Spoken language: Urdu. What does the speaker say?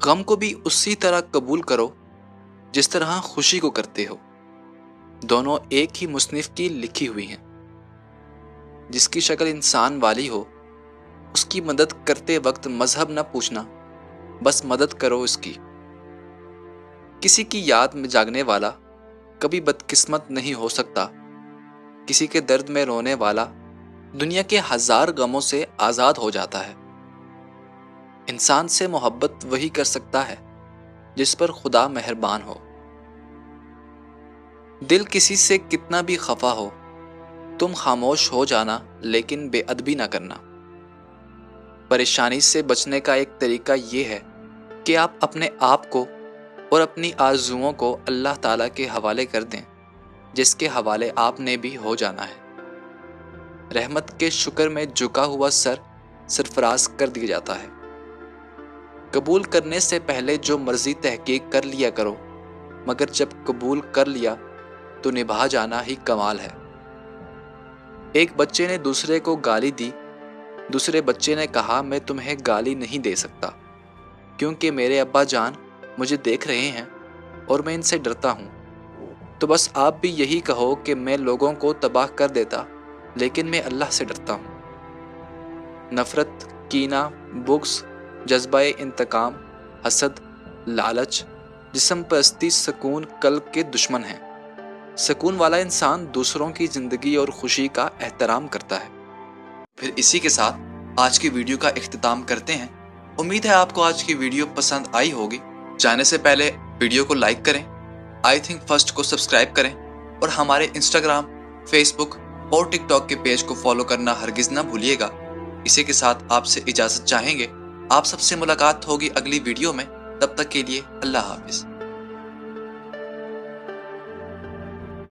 غم کو بھی اسی طرح قبول کرو جس طرح خوشی کو کرتے ہو۔ دونوں ایک ہی مصنف کی لکھی ہوئی ہیں۔ جس کی شکل انسان والی ہو اس کی مدد کرتے وقت مذہب نہ پوچھنا، بس مدد کرو اس کی۔ کسی کی یاد میں جاگنے والا کبھی بدقسمت نہیں ہو سکتا۔ کسی کے درد میں رونے والا دنیا کے ہزار غموں سے آزاد ہو جاتا ہے۔ انسان سے محبت وہی کر سکتا ہے جس پر خدا مہربان ہو۔ دل کسی سے کتنا بھی خفا ہو، تم خاموش ہو جانا لیکن بے ادبی نہ کرنا۔ پریشانی سے بچنے کا ایک طریقہ یہ ہے کہ آپ اپنے آپ کو اور اپنی آرزوؤں کو اللہ تعالیٰ کے حوالے کر دیں، جس کے حوالے آپ نے بھی ہو جانا ہے۔ رحمت کے شکر میں جھکا ہوا سر سرفراز کر دیا جاتا ہے۔ قبول کرنے سے پہلے جو مرضی تحقیق کر لیا کرو، مگر جب قبول کر لیا تو نبھا جانا ہی کمال ہے۔ ایک بچے نے دوسرے کو گالی دی۔ دوسرے بچے نے کہا میں تمہیں گالی نہیں دے سکتا کیونکہ میرے ابا جان مجھے دیکھ رہے ہیں اور میں ان سے ڈرتا ہوں۔ تو بس آپ بھی یہی کہو کہ میں لوگوں کو تباہ کر دیتا لیکن میں اللہ سے ڈرتا ہوں۔ نفرت، کینہ، بغض، جذبہ انتقام، حسد، لالچ، جسم پرستی سکون قلب کے دشمن ہیں۔ سکون والا انسان دوسروں کی زندگی اور خوشی کا احترام کرتا ہے۔ پھر اسی کے ساتھ آج کی ویڈیو کا اختتام کرتے ہیں۔ امید ہے آپ کو آج کی ویڈیو پسند آئی ہوگی۔ جانے سے پہلے ویڈیو کو لائک کریں، آئی تھنک فرسٹ کو سبسکرائب کریں اور ہمارے انسٹاگرام، فیس بک اور ٹک ٹاک کے پیج کو فالو کرنا ہرگز نہ بھولیے گا۔ اسی کے ساتھ آپ سے اجازت چاہیں گے۔ آپ سب سے ملاقات ہوگی اگلی ویڈیو میں۔ تب تک کے لیے اللہ حافظ۔